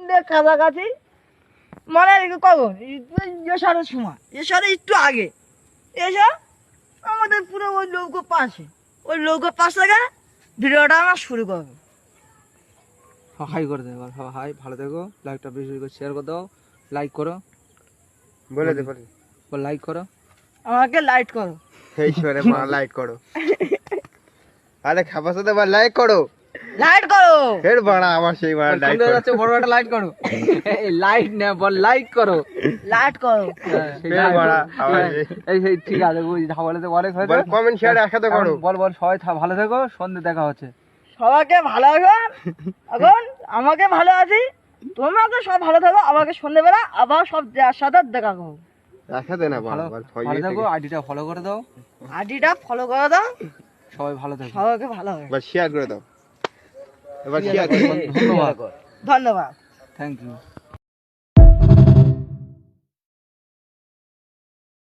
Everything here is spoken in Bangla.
সন্ধ্যে কাছাকাছি মনে রেখে কখন এসারের সময় এসারে একটু আগে এসে আমাদের পুরো ওই নৌকো পাশে ওই নৌকো পাশ থেকে ভিডিওটা আমরা শুরু করবো। হাই করে দেবো হাই, ভালো থেকো, লাইকটা বেশি বেশি করে শেয়ার করে দাও, লাইক করো, বলে দে বলে বল লাইক করো, আমাকে লাইট করো। এই সরে মা লাইক করো। আরে খাবার সাথে বল লাইক করো, লাইট করো। ফের বাড়া আমার সেই বাড়া লাইক সুন্দর করো, যাচ্ছে, বড় একটা লাইট করো, এই লাইট না বল লাইক করো, লাইট করো। ফের বাড়া আবার এই সেই ঠিক আছে, ওই বলে তো অনেক হয়েছে, বল কমেন্ট শেয়ার একসাথে করো। বল বল সবাই ভালো থেকো, সন্ধ্যে দেখা হচ্ছে। সবাইকে ভালো এখন এখন আমাকে ভালো আছি, তোমরা তো সব ভালো থাকো, আমাকে সন্ধ্যেবেলা আবার সব সাথে দেখা করো। একসাথে না ভালো বল ভালো থেকো, আইডিটা ফলো করে দাও, আইডিটা ফলো করে দাও, সবাই ভালো থেকো, সবাইকে ভালো হবে। বল শেয়ার করে দাও, এবার শেয়ার করে ধন্যবাদ, ধন্যবাদ, থ্যাংক ইউ।